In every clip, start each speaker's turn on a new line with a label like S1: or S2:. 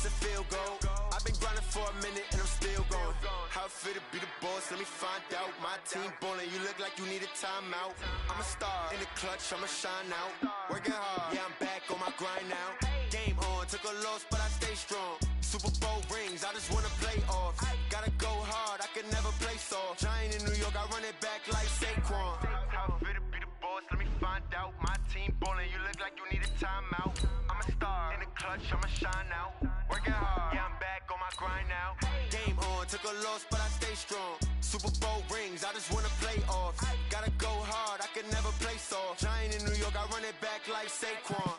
S1: it's a field goal. I've been grinding for a minute and I'm still going. How it feel to be the boss, let me find out. My team ballin', you look like you need a timeout. I'm a star in the clutch, I'ma shine out. Working hard, yeah, I'm back on my grind now. Game on, took a loss, but I stay strong. Super Bowl rings, I just wanna play off. Gotta go hard, I can never play soft. Giant in New York, I run it back like Saquon. How it feel to be the boss, let me find out. My team ballin', you look like you need a timeout. I'm a star in the clutch, I'ma shine out. Working hard, yeah, I'm back on my grind now. Game on, took a loss, but I stay strong. Super Bowl rings, I just wanna play off. Gotta go hard, I can never play soft. Giant in New York, I run it back like Saquon.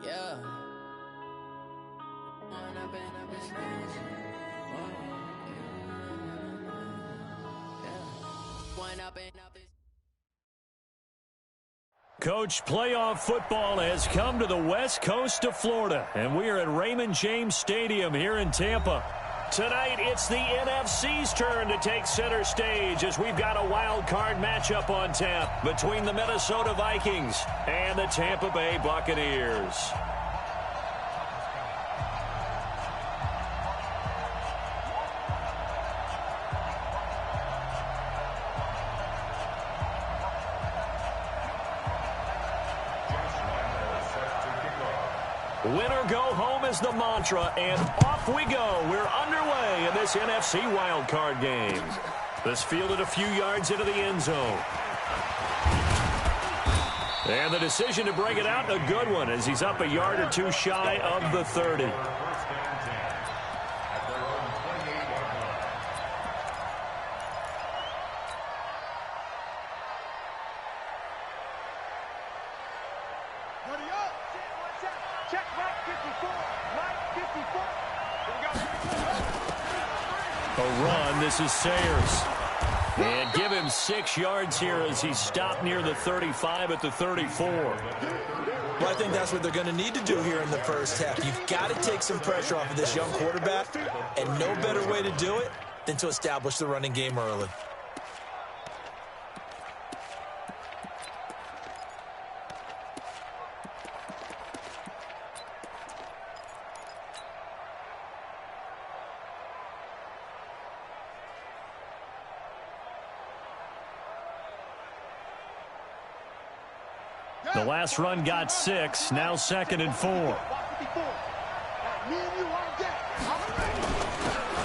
S2: Yeah.
S3: Coach, playoff football has come to the west coast of Florida, and we are at Raymond James Stadium here in Tampa. Tonight, it's the NFC's turn to take center stage as we've got a wild card matchup on tap between the Minnesota Vikings and the Tampa Bay Buccaneers. Winner go home is the mantra, and off we go. We're underway in this NFC wildcard game. This fielded a few yards into the end zone. And the decision to bring it out, a good one, as he's up a yard or two shy of the 30. A run, this is Sayers. And give him 6 yards here as he stopped near the 35 at the 34.
S4: Well, I think that's what they're going to need to do here in the first half. You've got to take some pressure off of this young quarterback, and no better way to do it than to establish the running game early.
S3: The last run got 6, now 2nd and 4.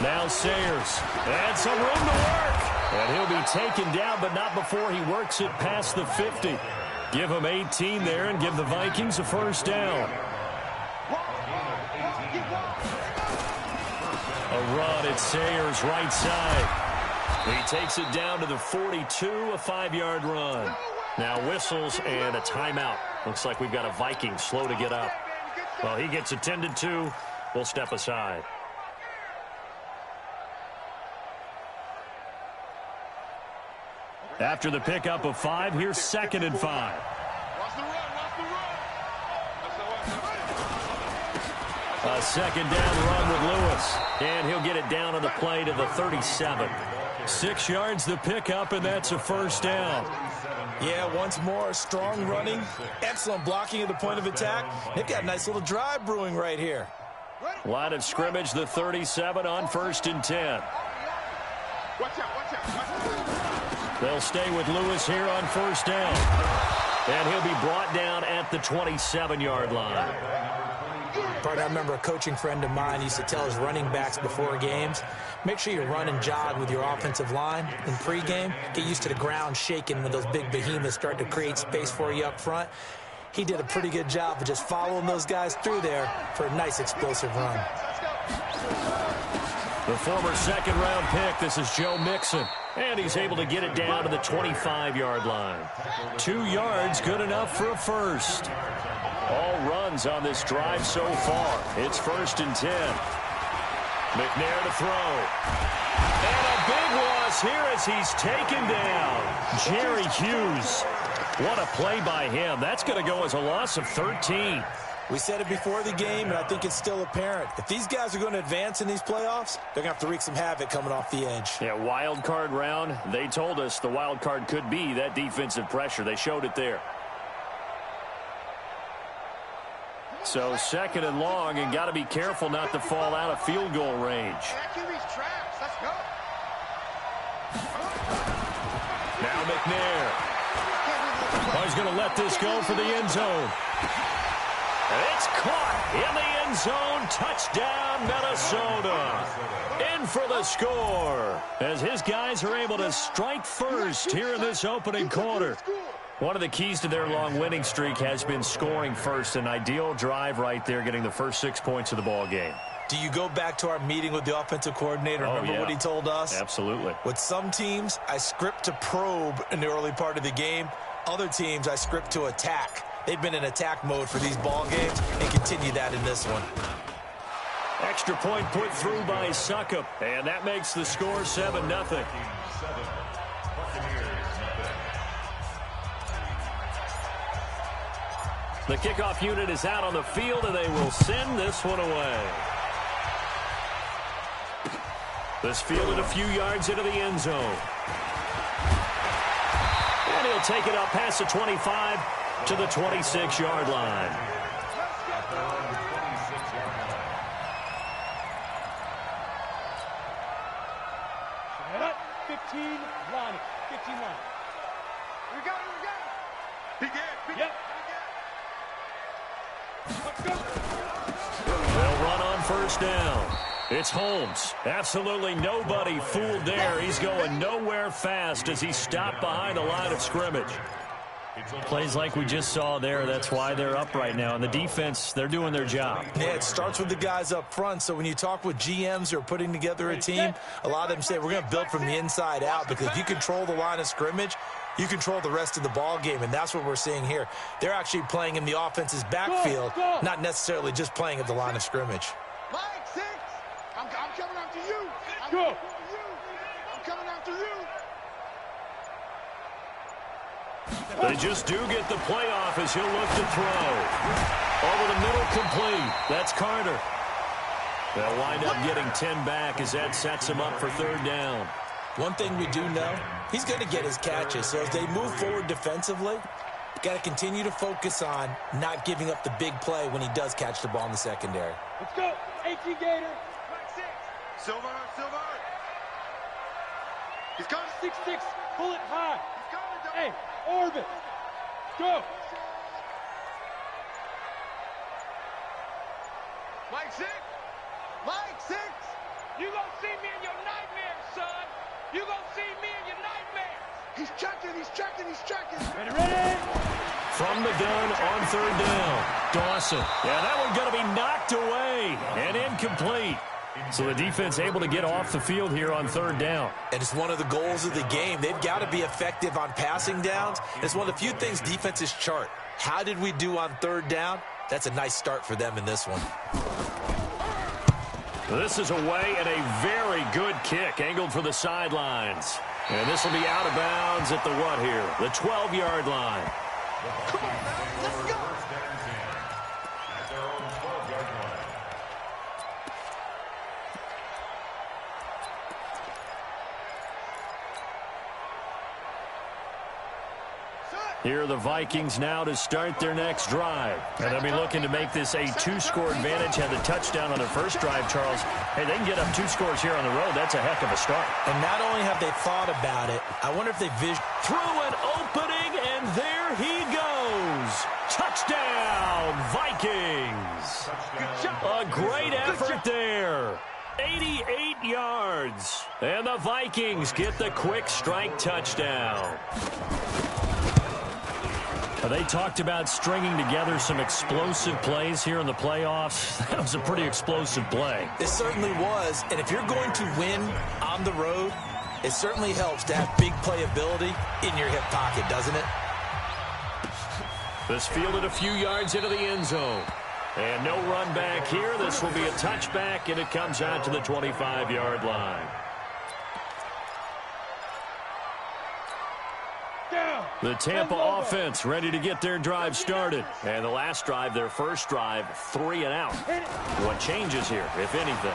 S3: Now Sayers, and some room to work. And he'll be taken down, but not before he works it past the 50. Give him 18 there and give the Vikings a first down. A run at Sayers' right side. He takes it down to the 42, a 5-yard run. Now whistles and a timeout. Looks like we've got a Viking slow to get up. Well, he gets attended to. We'll step aside. After the pickup of 5, here's 2nd and 5. A second down run with Lewis. And he'll get it down on the play to the 37. 6 yards the pickup, and that's a first down.
S4: Yeah, once more, strong running, excellent blocking at the point of attack. They've got a nice little drive brewing right here.
S3: Line of scrimmage, the 37 on 1st and 10. They'll stay with Lewis here on 1st down. And he'll be brought down at the 27-yard line.
S4: Partner, I remember a coaching friend of mine used to tell his running backs before games, make sure you run and jog with your offensive line in pregame. Get used to the ground shaking when those big behemoths start to create space for you up front. He did a pretty good job of just following those guys through there for a nice explosive run.
S3: The former 2nd-round pick, this is Joe Mixon. And he's able to get it down to the 25-yard line. 2 yards, good enough for a first. All runs on this drive so far. It's 1st and 10. McNair to throw. And a big loss here as he's taken down. Jerry Hughes. What a play by him. That's going to go as a loss of 13.
S4: We said it before the game, and I think it's still apparent. If these guys are going to advance in these playoffs, they're going to have to wreak some havoc coming off the edge.
S3: Yeah, wild card round. They told us the wild card could be that defensive pressure. They showed it there. So second and long, and got to be careful not to fall out of field goal range. Now McNair. Oh, he's going to let this go for the end zone. It's caught in the end zone. Touchdown, Minnesota. In for the score as his guys are able to strike first here in this opening quarter. One of the keys to their long winning streak has been scoring first. An ideal drive right there, getting the first 6 points of the ball game.
S4: Do you go back to our meeting with the offensive coordinator? Remember what he told us?
S3: Absolutely.
S4: With some teams, I script to probe in the early part of the game. Other teams, I script to attack. They've been in attack mode for these ball games and continue that in this one.
S3: Extra point put through by Suckup, and that makes the score 7-0. The kickoff unit is out on the field, and they will send this one away. This fielded a few yards into the end zone. And he'll take it up past the 25 to the 26-yard line.
S2: Head up, 15 line. 15 line. We got it. Begin. Yep. Let's go.
S3: They'll run on first down. It's Holmes. Absolutely nobody fooled there. He's going nowhere fast as he stopped behind the line of scrimmage. Plays like we just saw there. That's why they're up right now. And the defense, they're doing their job.
S4: Yeah, it starts with the guys up front. So when you talk with GMs who are putting together a team, a lot of them say we're going to build from the inside out, because if you control the line of scrimmage, you control the rest of the ball game, and that's what we're seeing here. They're actually playing in the offense's backfield, not necessarily just playing at the line of scrimmage.
S5: Mike, 6. I'm coming after you. I'm coming after you.
S3: They just do get the playoff as he'll look to throw. Over the middle, complete. That's Carter. They'll wind up getting 10 back as that sets him up for third down.
S4: One thing we do know, he's going to get his catches. So as they move forward defensively, got to continue to focus on not giving up the big play when he does catch the ball in the secondary.
S2: Let's go. 18 Gator.
S5: Silver. He's got
S2: 6-6. Pull it high. Hey, orbit. Go.
S5: Mike 6.
S2: You gonna see me in your nightmares, son. You gonna see me in your nightmares.
S5: He's checking.
S2: Ready.
S3: From the gun on third down, Dawson. Yeah, that one going to be knocked away and incomplete. So the defense able to get off the field here on third down.
S4: And it's one of the goals of the game. They've got to be effective on passing downs. It's one of the few things defenses chart. How did we do on third down? That's a nice start for them in this one.
S3: This is away and a very good kick, angled for the sidelines. And this will be out of bounds at the what here? The 12-yard line.
S5: Come on, man. Let's go.
S3: Here are the Vikings now to start their next drive. And they'll be looking to make this a two-score advantage. Had the touchdown on their first drive, Charles. Hey, they can get up 2 scores here on the road. That's a heck of a start.
S4: And not only have they thought about it, I wonder if they
S3: through an opening, and there he goes. Touchdown, Vikings. A great effort there. 88 yards. And the Vikings get the quick strike touchdown. They talked about stringing together some explosive plays here in the playoffs. That was a pretty explosive play.
S4: It certainly was. And if you're going to win on the road, it certainly helps to have big playability in your hip pocket, doesn't it?
S3: This fielded a few yards into the end zone. And no run back here. This will be a touchback, and it comes out to the 25-yard line. The Tampa offense ready to get their drive started. And the last drive, their first drive, 3 and out. What changes here, if anything?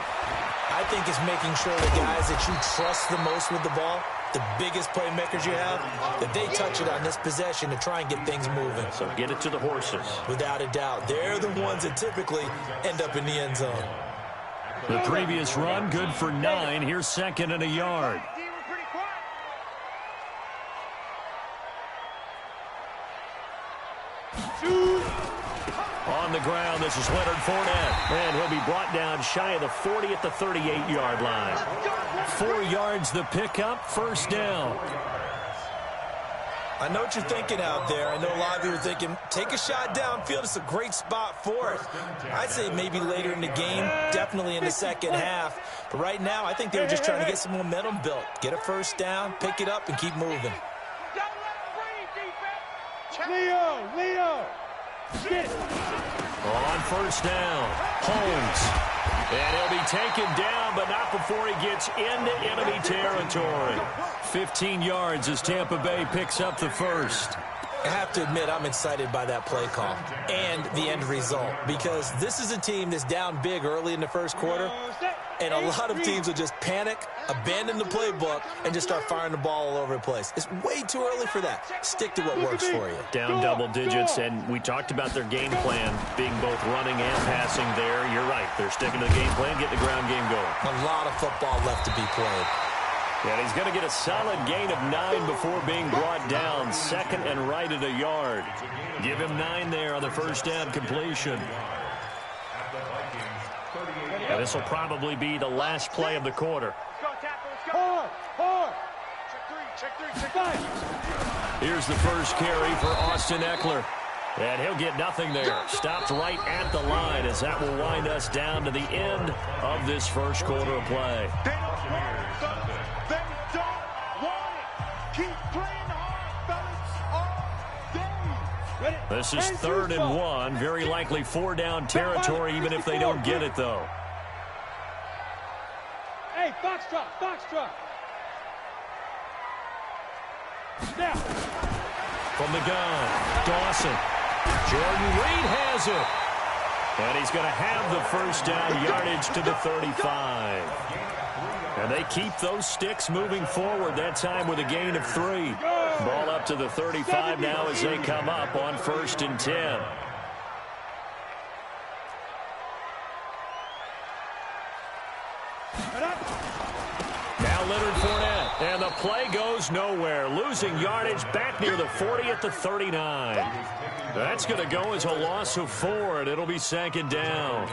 S4: I think it's making sure the guys that you trust the most with the ball, the biggest playmakers you have, that they touch it on this possession to try and get things moving.
S3: So get it to the horses.
S4: Without a doubt. They're the ones that typically end up in the end zone.
S3: The previous run, good for 9. Here's second and a yard. On the ground, this is Leonard Fournette. And he'll be brought down shy of the 40 at the 38-yard line. 4 yards the pickup, first down.
S4: I know what you're thinking out there. I know a lot of you are thinking, take a shot downfield. It's a great spot for it. I'd say maybe later in the game, definitely in the second half. But right now, I think they were just trying to get some momentum built. Get a first down, pick it up, and keep moving.
S5: Leo!
S3: On first down, Holmes. And he'll be taken down, but not before he gets into enemy territory. 15 yards as Tampa Bay picks up the first.
S4: I have to admit, I'm excited by that play call and the end result, because this is a team that's down big early in the first quarter, and a lot of teams will just panic, abandon the playbook, and just start firing the ball all over the place. It's way too early for that. Stick to what works for you.
S3: Down double digits, and we talked about their game plan being both running and passing there. You're right. They're sticking to the game plan, getting the ground game going.
S4: A lot of football left to be played.
S3: And he's going to get a solid gain of 9 before being brought down. Second and right at a yard. Give him 9 there on the first down completion. And this will probably be the last play of the quarter. Here's the first carry for Austin Eckler. And he'll get nothing there. Stopped right at the line as that will wind us down to the end of this first quarter of play. This is 3rd and 1. Very likely 4-down territory, even if they don't get it, though.
S5: Hey, Foxtrot. Now.
S3: From the gun, Dawson. Jordan Reed has it. And he's going to have the first down, yardage to the 35. And they keep those sticks moving forward, that time with a gain of 3. Ball up to the 35 now as they come up on 1st and 10. Now Leonard Fournette, and the play goes nowhere. Losing yardage back near the 40 at the 39. That's going to go as a loss of 4, and it'll be 2nd down.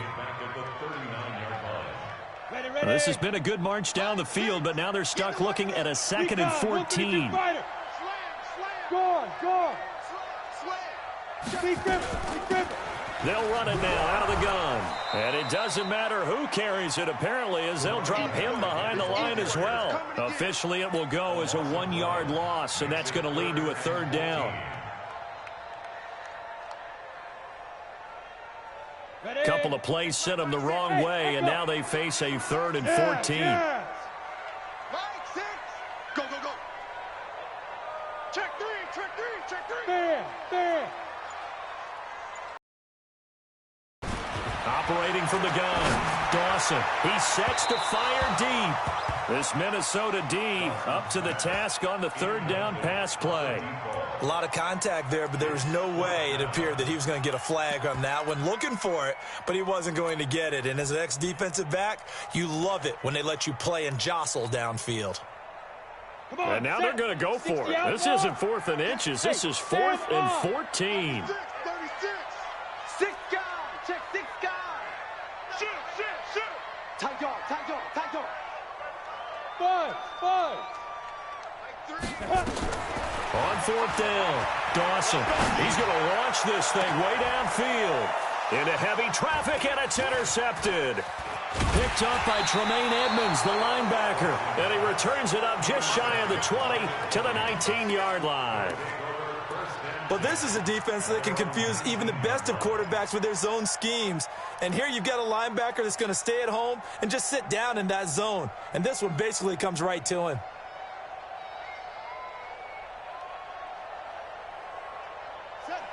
S3: Well, this has been a good march down the field, but now they're stuck looking at a 2nd and 14. They'll run it now out of the gun. And it doesn't matter who carries it, apparently, as they'll drop him behind the line as well. Officially, it will go as a 1-yard loss, and that's going to lead to a 3rd down. Couple of plays sent them the wrong way, and now they face a 3rd and 14.
S5: Go. Check three. There.
S3: Operating from the gun, Dawson. He sets to fire deep. This Minnesota D up to the task on the 3rd down pass play.
S4: A lot of contact there, but there was no way it appeared that he was going to get a flag on that one. Looking for it, but he wasn't going to get it. And as an ex-defensive back, you love it when they let you play and jostle downfield.
S3: And now they're going to go for it. This isn't 4th and inches. This is 4th and 14.
S5: 36. 6 guys. Check 6 guys. Shoot. Tight dog. 5.
S3: On 4th down, Dawson. He's going to launch this thing way downfield. Into heavy traffic, and it's intercepted. Picked up by Tremaine Edmonds, the linebacker. And he returns it up just shy of the 20 to the 19-yard line.
S4: But this is a defense that can confuse even the best of quarterbacks with their zone schemes. And here you've got a linebacker that's going to stay at home and just sit down in that zone. And this one basically comes right to him.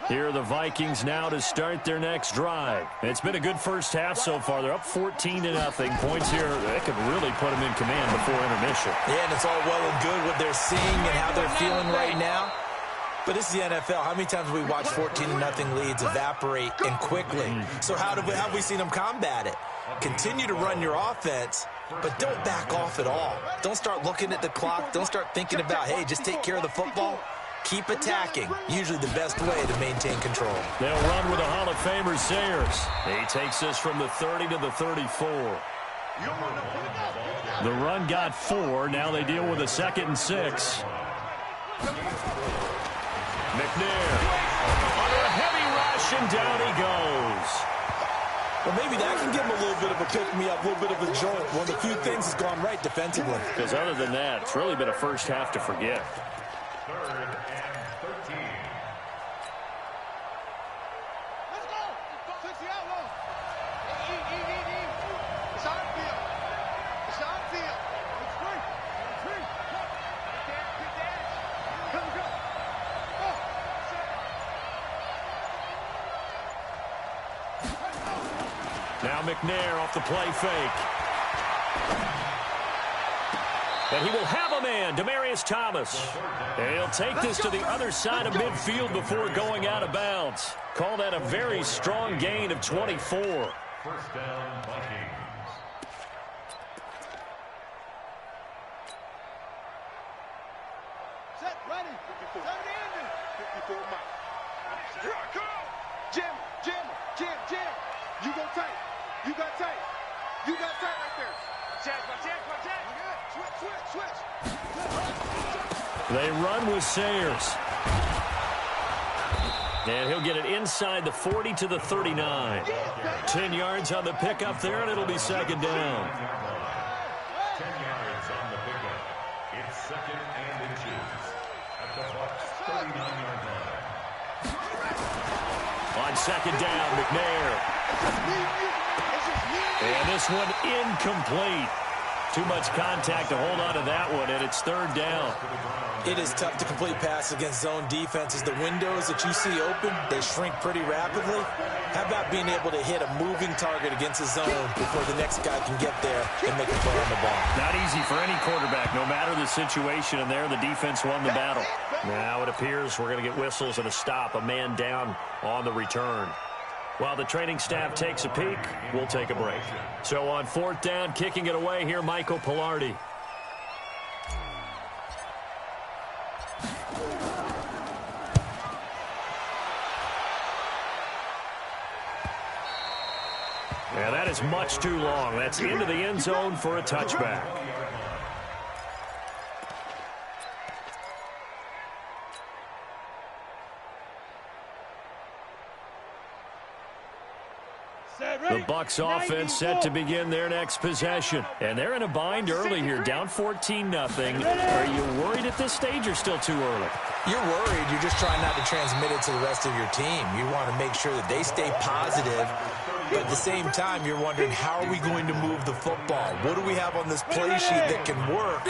S3: Here are the Vikings now to start their next drive. It's been a good first half so far. They're up 14-0. Points here, they could really put them in command before intermission.
S4: Yeah, and it's all well and good what they're seeing and how they're feeling right now. But this is the NFL. How many times have we watched 14-0 leads evaporate and quickly? So how have we seen them combat it? Continue to run your offense, but don't back off at all. Don't start looking at the clock. Don't start thinking about, hey, just take care of the football. Keep attacking. Usually the best way to maintain control.
S3: They'll run with the Hall of Famer Sayers. He takes this from the 30 to the 34. The run got 4. Now they deal with a 2nd and 6. McNair under a heavy rush, and down he goes.
S4: Well, maybe that can give him a little bit of a pick-me-up, a little bit of a jolt. One of the few things has gone right defensively.
S3: Because other than that, it's really been a first half to forget.
S5: 3rd and 13. Let's go. Touch the outlaw. It's on field. It's on field. It's free. It's free. Good dance. Come, go.
S3: Now McNair off the play fake. And he will have a man, Demaryius Thomas. And he'll take this to the other side of midfield before going out of bounds. Call that a very strong gain of 24.
S5: 1st down, Vikings. Set, ready. 54. 54 miles. Here I come. Jim. You go tight. You got tight. You got tight right there. Check. Switch.
S3: They run with Sayers. And he'll get it inside the 40 to the 39. 10 yards on the pickup there, and it'll be 2nd down.
S5: 10 yards on the pickup. It's 2nd and inches at the Bucs' 39-yard line.
S3: On 2nd down, McNair. And this one incomplete. Too much contact to hold on to that one, and it's 3rd down.
S4: It is tough to complete passes against zone defenses. The windows that you see open, they shrink pretty rapidly. How about being able to hit a moving target against a zone before the next guy can get there and make a play on the ball?
S3: Not easy for any quarterback, no matter the situation, and there the defense won the battle. Now it appears we're going to get whistles and a stop, a man down on the return. While the training staff takes a peek, we'll take a break. So on 4th down, kicking it away here, Michael Pilardi. Yeah, that is much too long. That's into the end zone for a touchback. The Bucs offense set to begin their next possession. And they're in a bind early here, down 14-0. Are you worried at this stage or still too early?
S4: You're worried. You're just trying not to transmit it to the rest of your team. You want to make sure that they stay positive. But at the same time, you're wondering, how are we going to move the football? What do we have on this play sheet that can work?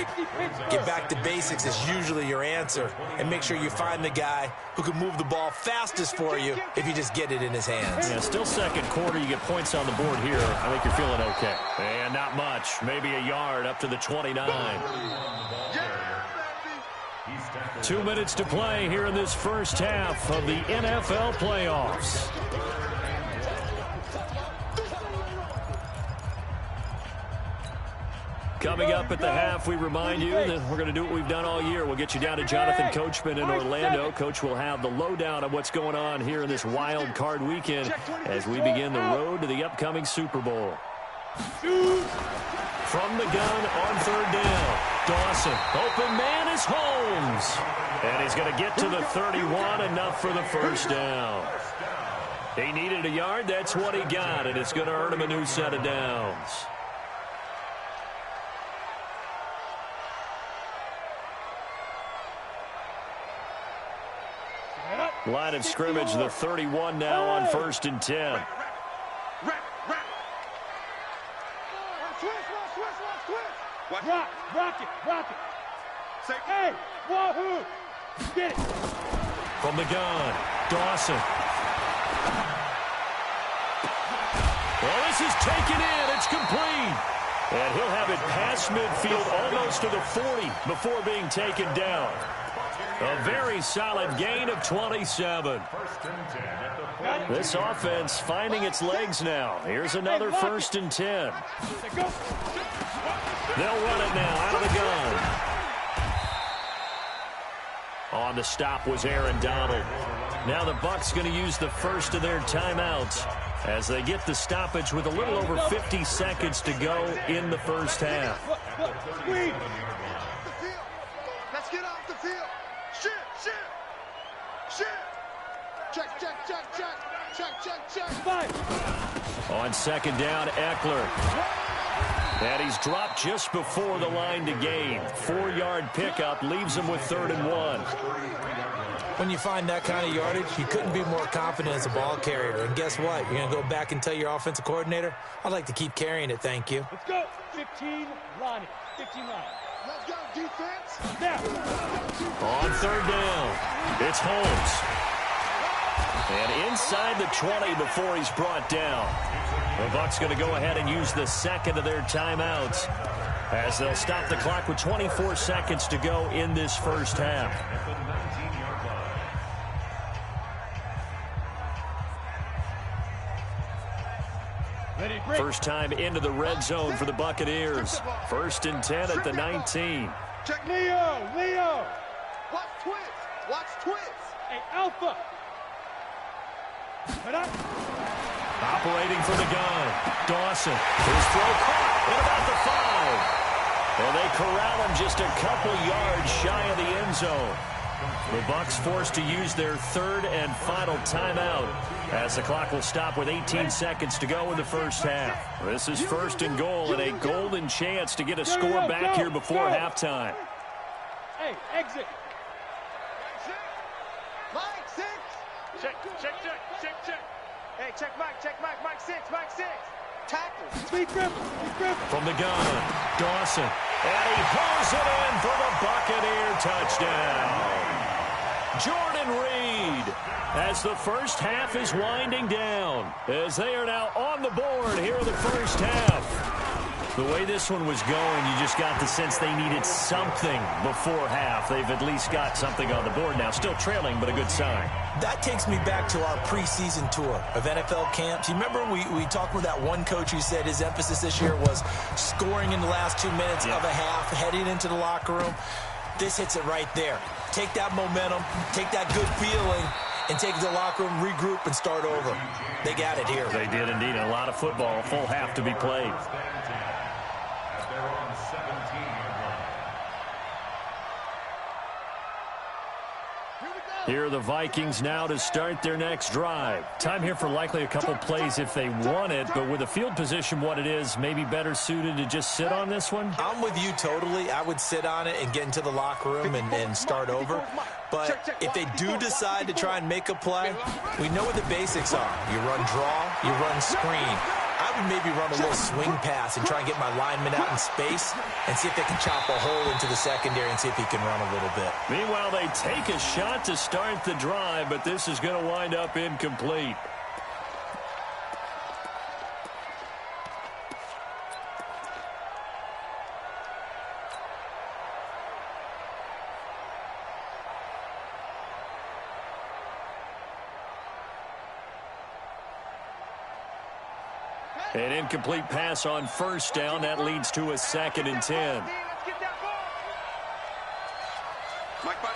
S4: Get back to basics is usually your answer. And make sure you find the guy who can move the ball fastest for you if you just get it in his hands.
S3: Yeah, still 2nd quarter. You get points on the board here. I think you're feeling okay. And not much. Maybe a yard up to the 29. 2 minutes to play here in this first half of the NFL playoffs. Coming up at the half, we remind you that we're going to do what we've done all year. We'll get you down to Jonathan Coachman in Orlando. Coach will have the lowdown of what's going on here in this wild card weekend as we begin the road to the upcoming Super Bowl. From the gun on 3rd down, Dawson. Open man is Holmes. And he's going to get to the 31, enough for the 1st down. He needed a yard. That's what he got, and it's going to earn him a new set of downs. Line of scrimmage, the 31 now on 1st and 10.
S5: Rock it. Say, hey, wahoo! Get it.
S3: From the gun, Dawson. Well, this is taken in. It's complete. And he'll have it past midfield almost to the 40 before being taken down. A very solid gain of 27. This offense finding its legs now. Here's another 1st and 10. They'll run it now out of the gun. On the stop was Aaron Donald. Now the Bucs going to use the first of their timeouts as they get the stoppage with a little over 50 seconds to go in the first half.
S5: Let's get off the field. Shit. Check.
S3: On second down, Eckler. And he's dropped just before the line to gain. 4-yard pickup leaves him with 3rd and 1.
S4: When you find that kind of yardage, you couldn't be more confident as a ball carrier. And guess what? You're going to go back and tell your offensive coordinator, I'd like to keep carrying it, thank you.
S2: Let's go. 15 line. 15 line.
S5: Let's go, defense.
S2: Now.
S3: On 3rd down, it's Holmes. And inside the 20 before he's brought down. The Bucs going to go ahead and use the second of their timeouts as they'll stop the clock with 24 seconds to go in this first half. First time into the red zone for the Buccaneers. 1st and 10 at the 19.
S5: Check.
S2: Leo.
S5: Watch twist.
S2: Hey, Alpha.
S3: Operating from the gun. Dawson. His throw caught at about the 5. Well, they corral him just a couple yards shy of the end zone. The Bucs forced to use their 3rd and final timeout as the clock will stop with 18 seconds to go in the first half. This is 1st and goal and a golden chance to get a score back here before halftime.
S2: Hey, exit.
S5: Mike 6.
S2: Check.
S5: Hey, check Mike 6. Tackle.
S2: Speed grip.
S3: From the gun, Dawson. And he pulls it in for the Buccaneer touchdown. Jordan Reed, as the first half is winding down, as they are now on the board here in the first half. The way this one was going, you just got the sense they needed something before half. They've at least got something on the board now. Still trailing, but a good sign.
S4: That takes me back to our preseason tour of NFL camps. You remember we talked with that one coach who said his emphasis this year was scoring in the last 2 minutes of a half, heading into the locker room. This hits it right there. Take that momentum, take that good feeling, and take it to the locker room, regroup, and start over. They got it here.
S3: They did indeed. A lot of football, a full half to be played. Here are the Vikings now to start their next drive. Time here for likely a couple plays if they want it, but with the field position what it is, maybe better suited to just sit on this one?
S4: I'm with you totally. I would sit on it and get into the locker room and start over. But if they do decide to try and make a play, we know what the basics are. You run draw, you run screen. I would maybe run a little swing pass and try and get my lineman out in space and see if they can chop a hole into the secondary and see if he can run a little bit.
S3: Meanwhile, they take a shot to start the drive, but this is going to wind up incomplete. An incomplete pass on first down. That leads to a 2nd and 10.
S5: Mike 5.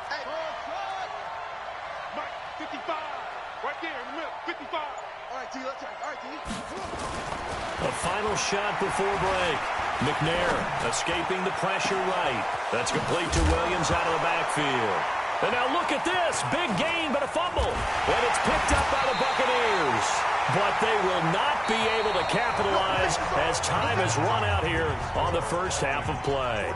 S5: Hey, Mike 55. Right there in the middle. 55. All right, T. Let's try. All right, T.
S3: A final shot before break. McNair escaping the pressure right. That's complete to Williams out of the backfield. And now look at this. Big gain, but a fumble. And it's picked up by the Buccaneers. But they will not be able to capitalize as time has run out here on the first half of play.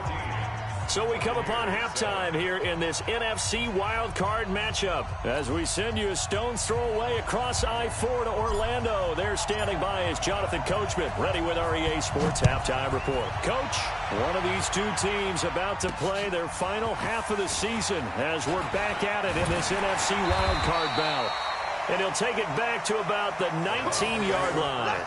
S3: So we come upon halftime here in this NFC wildcard matchup as we send you a stone's throw away across I-4 to Orlando. There standing by is Jonathan Coachman, ready with our EA Sports Halftime Report. Coach, one of these two teams about to play their final half of the season as we're back at it in this NFC wildcard bout. And he'll take it back to about the 19-yard line.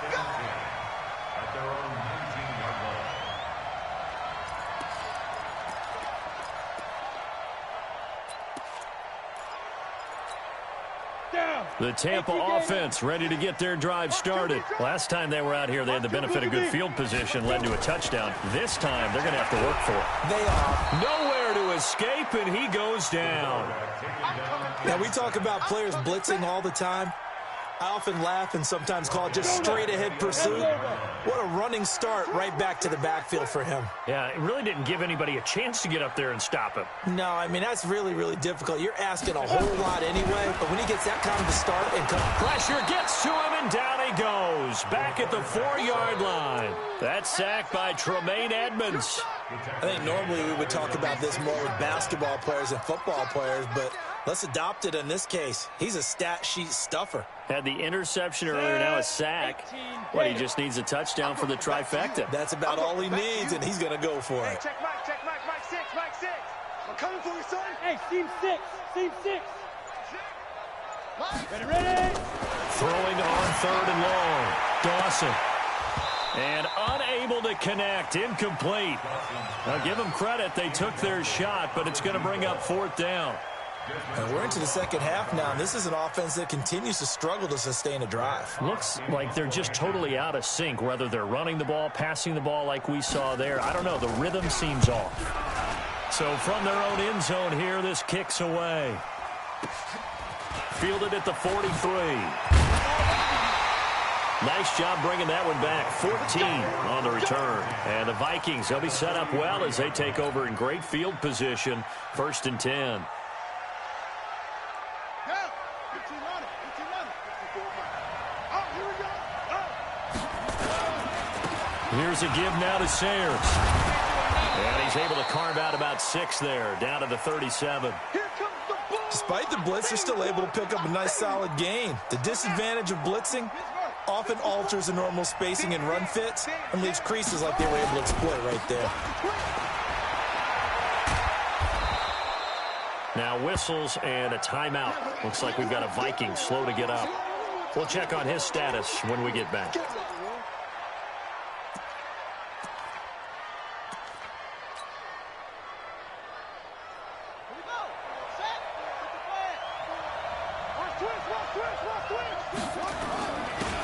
S3: The Tampa offense ready to get their drive started. Last time they were out here, they had the benefit of good field position, led to a touchdown. This time, they're going to have to work for it.
S4: They are.
S3: Nowhere to escape, and he goes down.
S4: Now, we talk about players blitzing all the time. I often laugh and sometimes call it just straight-ahead pursuit. What a running start right back to the backfield for him.
S3: Yeah, it really didn't give anybody a chance to get up there and stop him.
S4: No, I mean, that's really, really difficult. You're asking a whole lot anyway, but when he gets that kind of a start and
S3: pressure gets to him, and down he goes. Back at the 4-yard line. That sack by Tremaine Edmonds.
S4: I think normally we would talk about this more with basketball players and football players, but let's adopt it in this case. He's a stat sheet stuffer.
S3: Had the interception earlier, now a sack. Well, he just needs a touchdown for the trifecta.
S4: That's about all he needs, and he's going to go for it.
S5: Check Mike, Mike 6, Mike 6. I'm coming for you, son.
S2: Hey, team 6, team 6. Ready.
S3: Throwing on 3rd and long. Dawson. And unable to connect. Incomplete. Now, give them credit. They took their shot, but it's going to bring up 4th down.
S4: And we're into the second half now, and this is an offense that continues to struggle to sustain a drive.
S3: Looks like they're just totally out of sync, whether they're running the ball, passing the ball like we saw there. I don't know. The rhythm seems off. So from their own end zone here, this kicks away. Fielded at the 43. Nice job bringing that one back. 14 on the return. And the Vikings, they'll be set up well as they take over in great field position. 1st and 10. Here's a give now to Sayers. And he's able to carve out about 6 there, down to the 37.
S4: Despite the blitz, they're still able to pick up a nice solid gain. The disadvantage of blitzing often alters the normal spacing and run fits and leaves creases like they were able to exploit right there.
S3: Now whistles and a timeout. Looks like we've got a Viking slow to get up. We'll check on his status when we get back.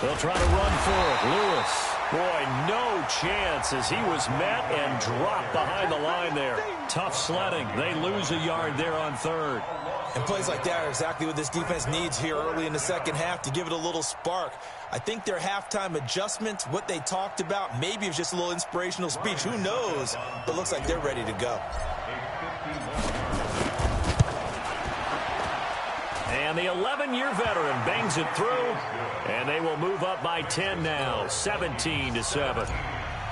S3: They'll try to run for it. Lewis. Boy, no chance as he was met and dropped behind the line there. Tough sledding. They lose a yard there on 3rd.
S4: And plays like that are exactly what this defense needs here early in the second half to give it a little spark. I think their halftime adjustments, what they talked about, maybe it was just a little inspirational speech. Who knows? But it looks like they're ready to go.
S3: And the 11-year veteran bangs it through, and they will move up by 10 now, 17-7.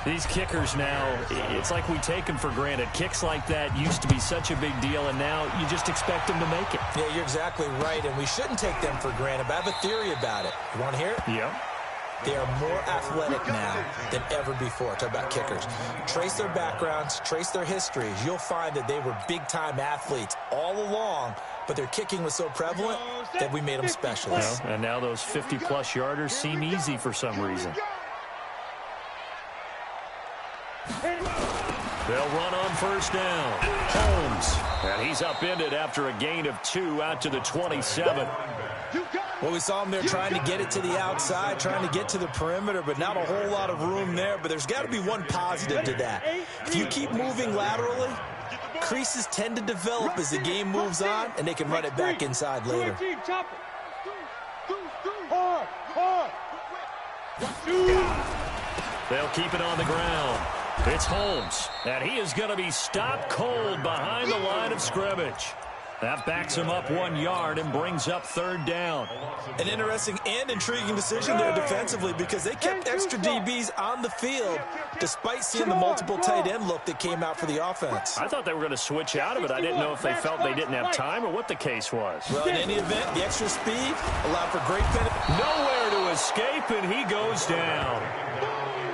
S3: These kickers now, it's like we take them for granted. Kicks like that used to be such a big deal, and now you just expect them to make it.
S4: Yeah, you're exactly right, and we shouldn't take them for granted, but I have a theory about it. You want to hear it?
S3: Yeah.
S4: They are more athletic now than ever before. Talk about kickers. Trace their backgrounds, trace their histories. You'll find that they were big-time athletes all along, but their kicking was so prevalent that we made them specialists.
S3: Well, and now those 50-plus yarders seem easy for some reason. They'll run on 1st down. Holmes. And he's upended after a gain of 2 out to the 27.
S4: Well, we saw him there trying to get it to the outside, trying to get to the perimeter, but not a whole lot of room there. But there's got to be one positive to that. If you keep moving laterally, creases tend to develop as the game moves on, and they can run it back inside later.
S3: They'll keep it on the ground. It's Holmes, and he is going to be stopped cold behind the line of scrimmage. That backs him up 1 yard and brings up 3rd down.
S4: An interesting and intriguing decision there defensively because they kept extra DBs on the field despite seeing the multiple tight end look that came out for the offense.
S3: I thought they were going to switch out of it. I didn't know if they felt they didn't have time or what the case was.
S4: Well, in any event, the extra speed allowed for great penetration.
S3: Nowhere to escape, and he goes down.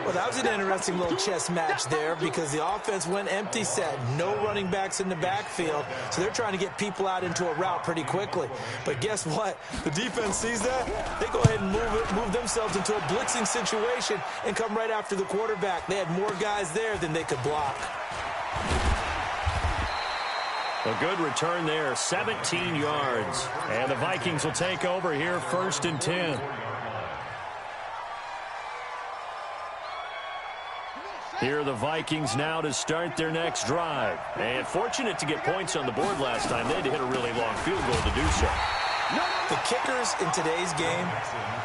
S4: Well, that was an interesting little chess match there because the offense went empty set. No running backs in the backfield, so they're trying to get people out into a route pretty quickly. But guess what? The defense sees that. They go ahead and move themselves into a blitzing situation and come right after the quarterback. They had more guys there than they could block.
S3: A good return there, 17 yards. And the Vikings will take over here, 1st and 10. Here are the Vikings now to start their next drive. And fortunate to get points on the board last time. They had to hit a really long field goal to do so.
S4: The kickers in today's game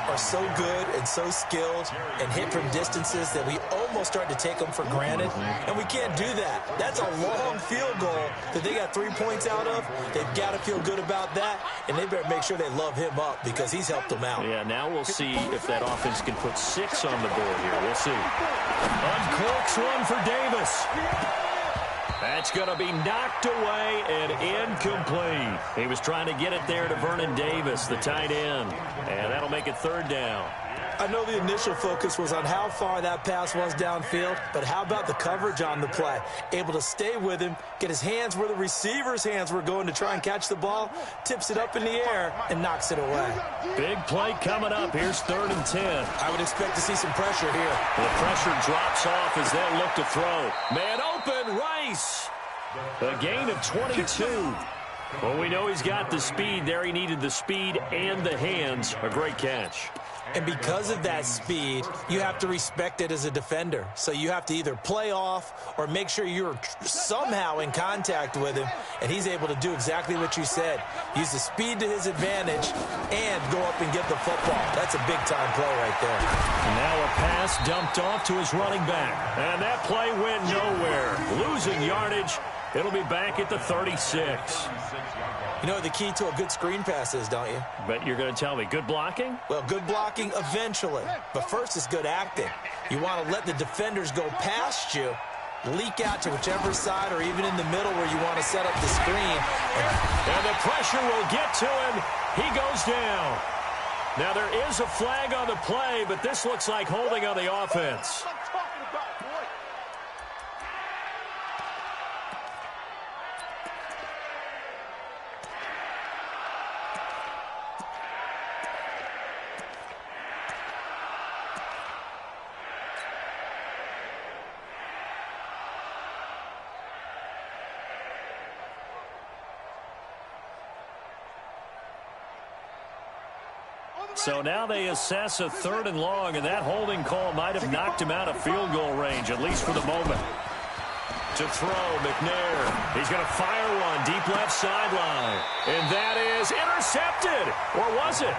S4: are so good and so skilled and hit from distances that we almost start to take them for granted, and we can't do that. That's a long field goal that they got 3 points out of. They've got to feel good about that, and they better make sure they love him up because he's helped them out.
S3: Yeah, now we'll see if that offense can put 6 on the board here. We'll see. Uncorks one for Davis. That's going to be knocked away and incomplete. He was trying to get it there to Vernon Davis, the tight end. And that'll make it 3rd down.
S4: I know the initial focus was on how far that pass was downfield, but how about the coverage on the play? Able to stay with him, get his hands where the receiver's hands were going to try and catch the ball, tips it up in the air, and knocks it away.
S3: Big play coming up. Here's 3rd and 10.
S4: I would expect to see some pressure here.
S3: The pressure drops off as they'll look to throw. Man open, Rice. A gain of 22. Well, we know he's got the speed there. He needed the speed and the hands. A great catch.
S4: And because of that speed, you have to respect it as a defender. So you have to either play off or make sure you're somehow in contact with him, and he's able to do exactly what you said. Use the speed to his advantage and go up and get the football. That's a big-time play right there.
S3: Now a pass dumped off to his running back. And that play went nowhere. Losing yardage. It'll be back at the 36.
S4: You know what the key to a good screen pass is, don't you?
S3: But you're going to tell me, good blocking?
S4: Well, good blocking eventually. But first is good acting. You want to let the defenders go past you, leak out to whichever side or even in the middle where you want to set up the screen.
S3: And the pressure will get to him. He goes down. Now there is a flag on the play, but this looks like holding on the offense. So now they assess a 3rd and long, and that holding call might have knocked him out of field goal range, at least for the moment. To throw, McNair. He's going to fire one deep left sideline. And that is intercepted. Or was it?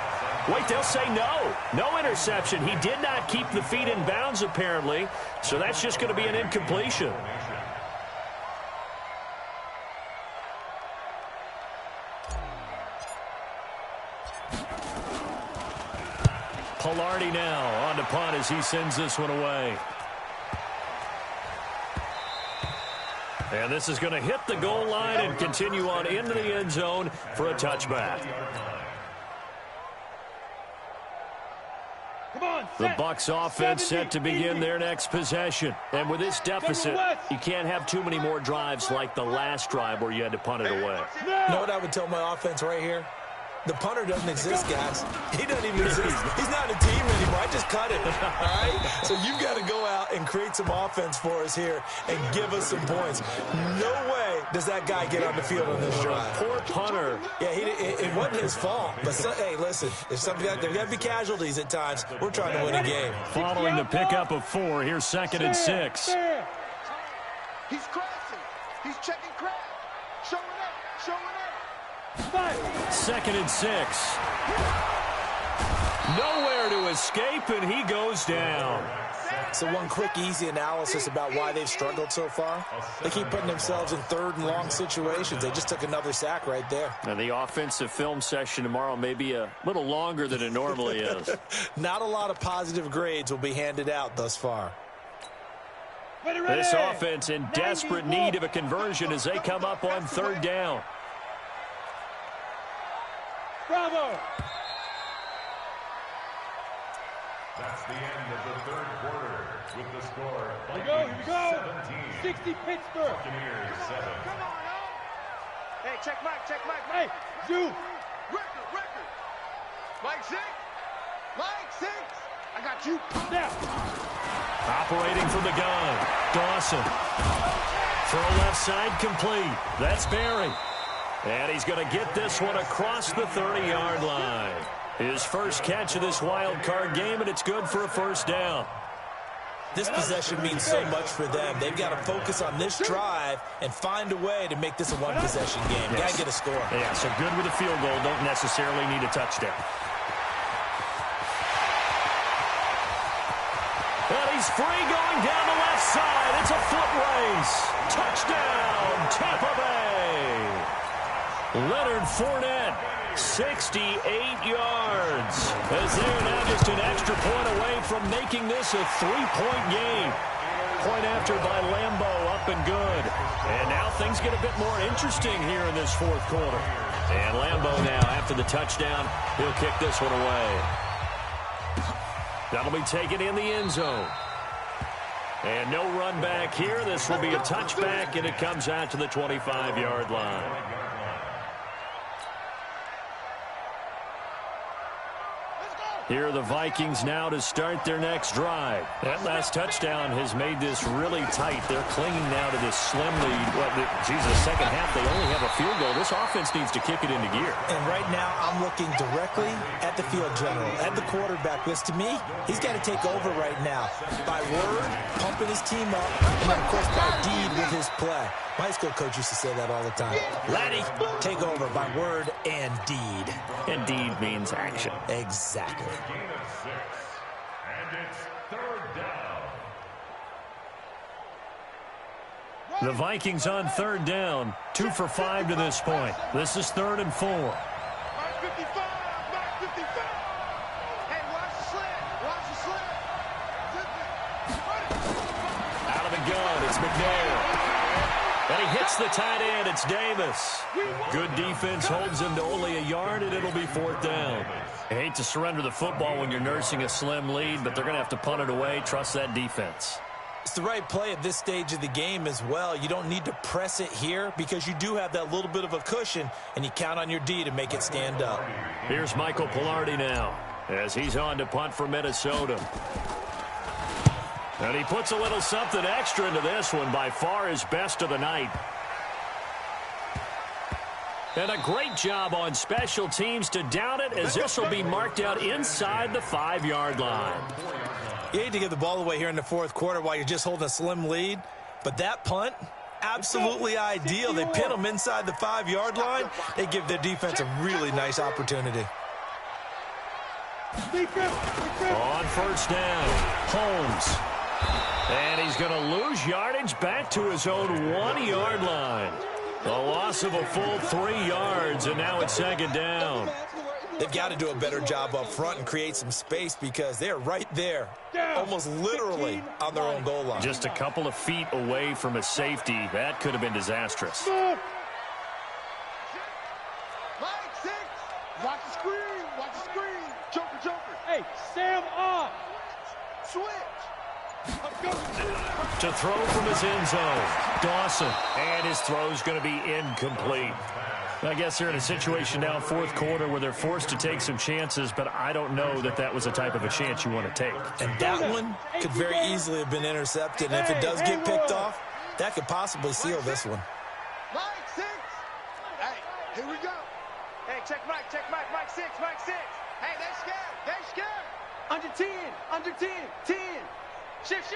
S3: Wait, they'll say no. No interception. He did not keep the feet in bounds, apparently. So that's just going to be an incompletion. Pilardi now on to punt as he sends this one away. And this is going to hit the goal line and continue on into the end zone for a touchback. The Bucs offense set to begin their next possession. And with this deficit, you can't have too many more drives like the last drive where you had to punt it away.
S4: You know what I would tell my offense right here? The punter doesn't exist, guys. He doesn't even exist. He's not a team anymore. I just cut him, all right? So you've got to go out and create some offense for us here and give us some points. No way does that guy get on the field on this drive.
S3: Poor punter.
S4: Yeah, it wasn't his fault. But, hey, listen, there's got to be casualties at times. We're trying to win a game.
S3: Following the pickup of 4, here's 2nd and 6.
S5: He's crashing. He's checking crash. Showing up. Showing up.
S3: 2nd and 6. Nowhere to escape, and he goes down.
S4: So one quick, easy analysis about why they've struggled so far. They keep putting themselves in third and long situations. They just took another sack right there.
S3: And the offensive film session tomorrow may be a little longer than it normally is.
S4: Not a lot of positive grades will be handed out thus far.
S3: This offense in desperate need of a conversion as they come up on third down.
S2: Bravo!
S6: That's the end of the third quarter with the score.
S2: Here we go, here we go. 60 Pittsburgh.
S6: Buccaneers 7.
S5: Come on, Hey, check Mike, Mike.
S2: Hey, Zoo.
S5: Record. Mike 6. Mike 6. I got you.
S2: Now.
S3: Operating from the gun, Dawson. Throw left side complete. That's Barry. And he's going to get this one across the 30-yard line. His first catch of this wild card game, and it's good for a first down.
S4: This possession means so much for them. They've got to focus on this drive and find a way to make this a one-possession game. Got to get a score.
S3: Yeah, so good with a field goal. Don't necessarily need a touchdown. And he's free going down the left side. It's a foot race. Touchdown, Tampa Bay. Leonard Fournette, 68 yards. As they're now just an extra point away from making this a three-point game. Point after by Lambeau, up and good. And now things get a bit more interesting here in this fourth quarter. And Lambeau now, after the touchdown, he'll kick this one away. That'll be taken in the end zone. And no run back here. This will be a touchback, and it comes out to the 25-yard line. Here are the Vikings now to start their next drive. That last touchdown has made this really tight. They're clinging now to this slim lead. Well, second half, they only have a field goal. This offense needs to kick it into gear.
S4: And right now, I'm looking directly at the field general, at the quarterback. Because to me, he's got to take over right now. By word, pumping his team up, and then, of course, by deed with his play. My high school coach used to say that all the time. Laddie, take over by word and deed.
S3: And deed means action.
S4: Exactly.
S6: Gain of 6. And it's third down.
S3: The Vikings on third down. 2 for 5 to this point. This is 3rd and 4.
S5: Mike 55. Hey, watch the slant.
S3: Out of the gun, it's McNair. And he hits the tight end. It's Davis. Good defense holds him to only a yard, and it'll be 4th down. I hate to surrender the football when you're nursing a slim lead, but they're going to have to punt it away. Trust that defense.
S4: It's the right play at this stage of the game as well. You don't need to press it here because you do have that little bit of a cushion, and you count on your D to make it stand up.
S3: Here's Michael Pilardi now as he's on to punt for Minnesota. And he puts a little something extra into this one, by far his best of the night. And a great job on special teams to down it, as this will be marked out inside the 5-yard line.
S4: You hate to give the ball away here in the fourth quarter while you're just holding a slim lead, but that punt, absolutely ideal. They pin them inside the 5-yard line. They give their defense a really nice opportunity.
S3: On first down, Holmes. And he's going to lose yardage back to his own 1-yard line. A loss of a full 3 yards, and now it's 2nd down.
S4: They've got to do a better job up front and create some space because they're right there, almost literally on their own goal line.
S3: Just a couple of feet away from a safety. That could have been disastrous.
S5: Mike 6. Watch the screen. Joker.
S2: Hey, Sam on.
S5: Switch.
S3: To throw from his end zone, Dawson. And his throw's going to be incomplete. I guess they're in a situation now, fourth quarter, where they're forced to take some chances, but I don't know that that was a type of a chance you want to take.
S4: And that one could very easily have been intercepted. And if it does get picked off, that could possibly seal this one.
S5: Mike 6. Hey, here we go. Hey, check Mike. Mike 6. Hey, they're scared. Under 10. 10. Shift.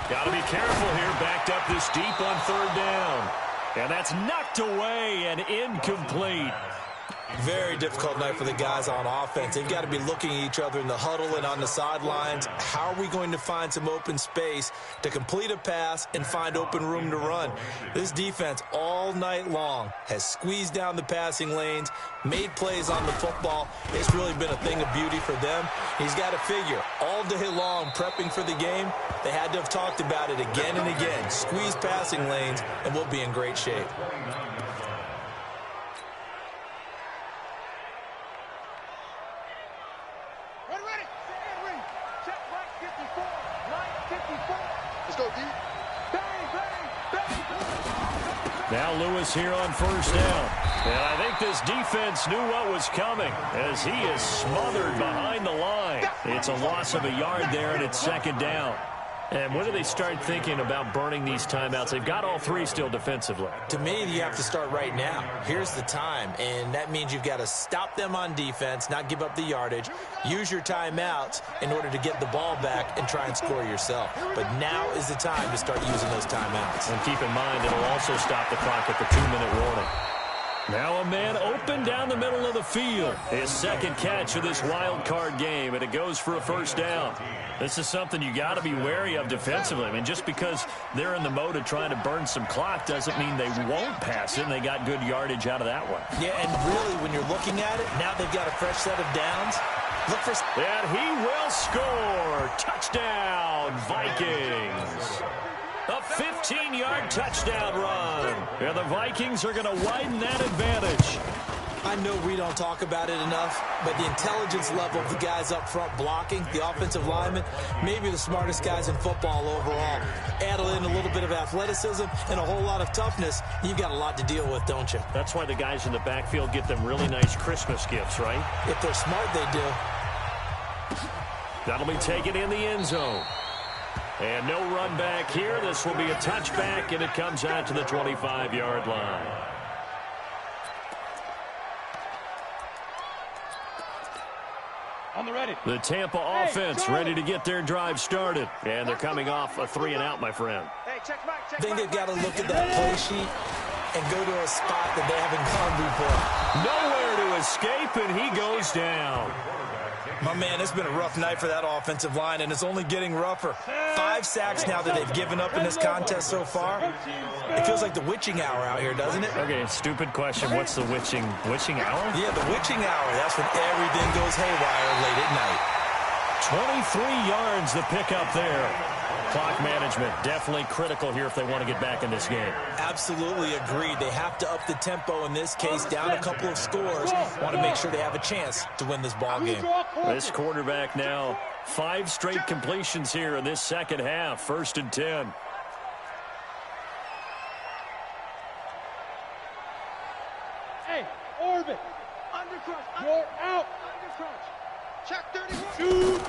S3: Got to be careful here, backed up this deep on third down. And that's knocked away and incomplete.
S4: Very difficult night for the guys on offense. They've got to be looking at each other in the huddle and on the sidelines. How are we going to find some open space to complete a pass and find open room to run? This defense all night long has squeezed down the passing lanes, made plays on the football. It's really been a thing of beauty for them. He's got to figure all day long prepping for the game, they had to have talked about it again and again. Squeeze passing lanes, and we'll be in great shape.
S3: Now Lewis here on first down. And I think this defense knew what was coming as he is smothered behind the line. It's a loss of a yard there, and it's second down. And when do they start thinking about burning these timeouts? They've got all three still defensively.
S4: To me, you have to start right now. Here's the time, and that means you've got to stop them on defense, not give up the yardage, use your timeouts in order to get the ball back and try and score yourself. But now is the time to start using those timeouts.
S3: And keep in mind, it'll also stop the clock at the 2-minute warning. Now a man open down the middle of the field. His second catch of this wild card game, and it goes for a first down. This is something you got to be wary of defensively. I mean, just because they're in the mode of trying to burn some clock doesn't mean they won't pass it, and they got good yardage out of that one.
S4: Yeah, and really, when you're looking at it, now they've got a fresh set of downs. Look for...
S3: And he will score. Touchdown, Vikings. A 15-yard touchdown run. And the Vikings are going to widen that advantage.
S4: I know we don't talk about it enough, but the intelligence level of the guys up front blocking, the offensive linemen, maybe the smartest guys in football overall. Add in a little bit of athleticism and a whole lot of toughness, you've got a lot to deal with, don't you?
S3: That's why the guys in the backfield get them really nice Christmas gifts, right?
S4: If they're smart, they do.
S3: That'll be taken in the end zone. And no run back here. This will be a touchback, and it comes out to the 25-yard line.
S2: On the ready.
S3: The Tampa offense ready to get their drive started. And they're coming off a 3-and-out, my friend.
S5: Hey, check back,
S4: I think they've got to look at that play sheet and go to a spot that they haven't gone before.
S3: Nowhere to escape, and he goes down.
S4: My man, it's been a rough night for that offensive line, and it's only getting rougher. 5 sacks now that they've given up in this contest so far. It feels like the witching hour out here, doesn't it?
S3: Okay, stupid question. What's the witching hour?
S4: Yeah, the witching hour. That's when everything goes haywire late at night.
S3: 23 yards the pickup there. Clock management definitely critical here if they want to get back in this game.
S4: Absolutely agreed. They have to up the tempo in this case, down a couple of scores. Want to make sure they have a chance to win this ball game.
S3: This quarterback now 5 straight completions here in this second half. 1st and 10.
S2: Hey, Orbit.
S5: Undercrunch.
S2: You're out.
S5: Undercrunch. Check 31.
S2: Shoot.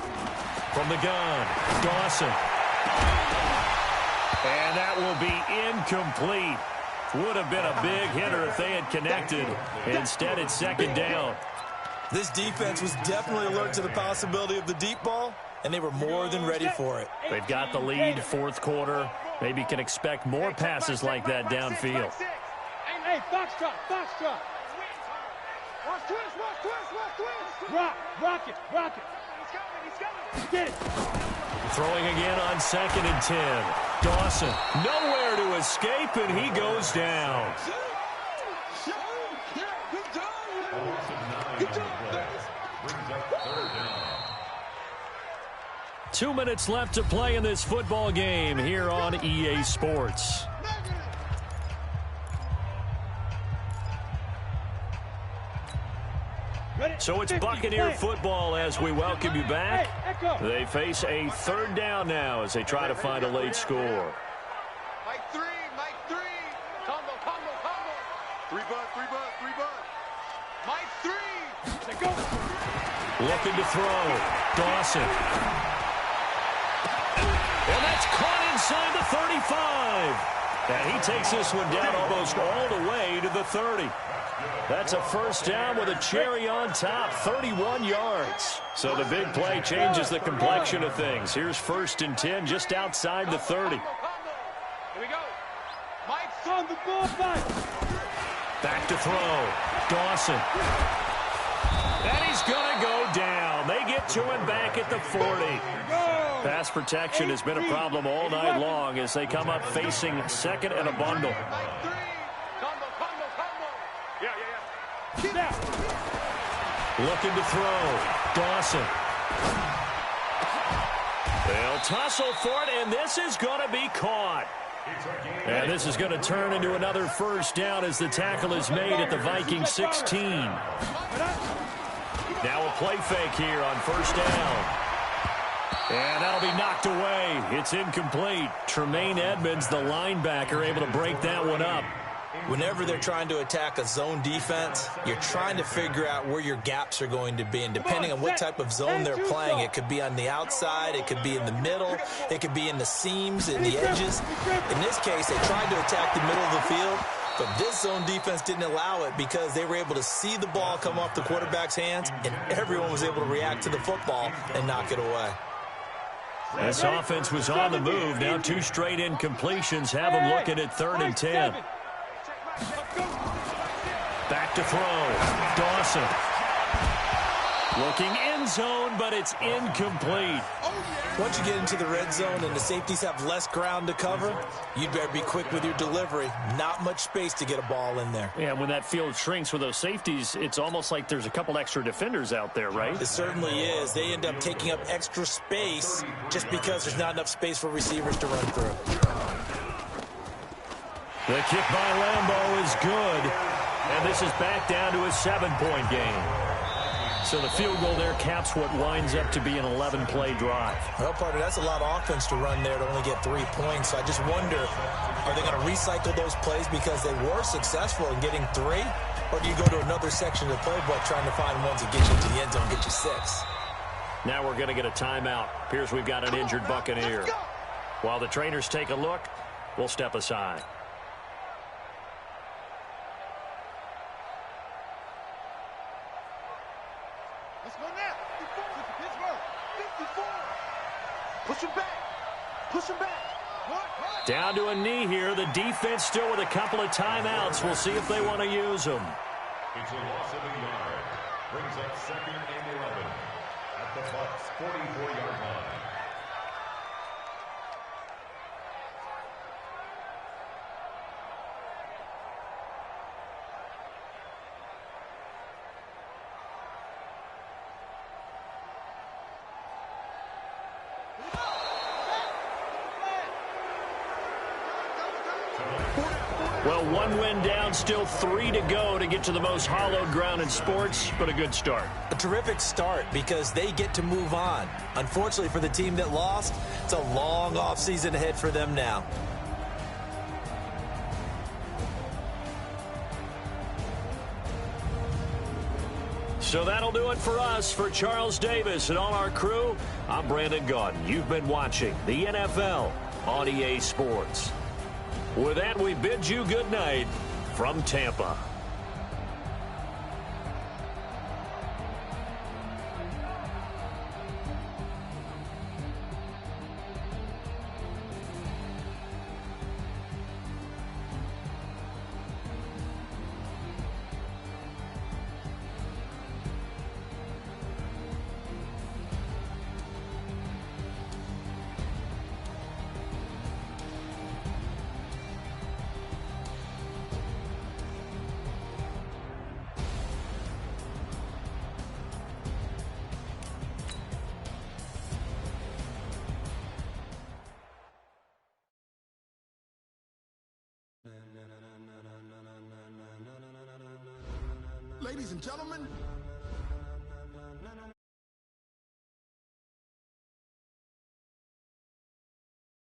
S3: From the gun, Dawson. And that will be incomplete. Would have been a big hitter if they had connected. Instead, it's second down.
S4: This defense was definitely alert to the possibility of the deep ball, and they were more than ready for it.
S3: They've got the lead, 4th quarter. Maybe can expect more passes like that downfield.
S2: Hey, foxtrot.
S5: Watch twist.
S2: Rock it.
S5: He's coming.
S2: Get it.
S3: Throwing again on 2nd and 10. Dawson, nowhere to escape, and he goes down.
S5: Good job.
S3: 2 minutes left to play in this football game here on EA Sports. So it's Buccaneer football as we welcome you back. They face a 3rd down now as they try to find a late score.
S5: Mike 3. Combo. 3 bud. Mike 3.
S2: Let's go.
S3: Looking to throw. Dawson. And that's caught inside the 35. And he takes this one down almost all the way to the 30. That's a 1st down with a cherry on top, 31 yards. So the big play changes the complexion of things. Here's 1st and 10 just outside the 30.
S5: Here we go. Mike's
S2: On the ball back.
S3: Back to throw. Dawson. And he's going to go down. They get to him back at the 40. Pass protection has been a problem all night long as they come up facing second and a bundle. Looking to throw. Dawson. They'll tussle for it, and this is going to be caught. And this is going to turn into another first down as the tackle is made at the Viking 16. Now a play fake here on first down. And that'll be knocked away. It's incomplete. Tremaine Edmonds, the linebacker, able to break that one up.
S4: Whenever they're trying to attack a zone defense, you're trying to figure out where your gaps are going to be. And depending on what type of zone they're playing, it could be on the outside, it could be in the middle, it could be in the seams and the edges. In this case, they tried to attack the middle of the field, but this zone defense didn't allow it because they were able to see the ball come off the quarterback's hands, and everyone was able to react to the football and knock it away.
S3: This offense was on the move. Now 2 straight incompletions have them looking at 3rd and 10. Back to throw. Dawson. Looking end zone, but it's incomplete.
S4: Once you get into the red zone and the safeties have less ground to cover, you'd better be quick with your delivery. Not much space to get a ball in there.
S3: Yeah, when that field shrinks with those safeties, it's almost like there's a couple extra defenders out there, right?
S4: It certainly is. They end up taking up extra space just because there's not enough space for receivers to run through.
S3: The kick by Lambeau is good, and this is back down to a 7-point game. So the field goal there caps what winds up to be an 11-play drive.
S4: Well, partner, that's a lot of offense to run there to only get 3 points. So I just wonder, are they going to recycle those plays because they were successful in getting 3? Or do you go to another section of the playbook trying to find ones that get you to the end zone and get you 6?
S3: Now we're going to get a timeout. Appears we've got an injured Buccaneer. While the trainers take a look, we'll step aside.
S5: Push him back. Push him back.
S3: Down to a knee here. The defense still with a couple of timeouts. We'll see if they want to use them.
S6: It's a loss of a yard. Brings up 2nd and 11 at the Bucs' 44-yard line.
S3: Well, 1 win down, still 3 to go to get to the most hallowed ground in sports, but a good start.
S4: A terrific start because they get to move on. Unfortunately for the team that lost, it's a long offseason ahead for them now.
S3: So that'll do it for us. For Charles Davis and all our crew, I'm Brandon Gaudin. You've been watching the NFL on EA Sports. With that, we bid you good night from Tampa.
S7: Ladies and gentlemen,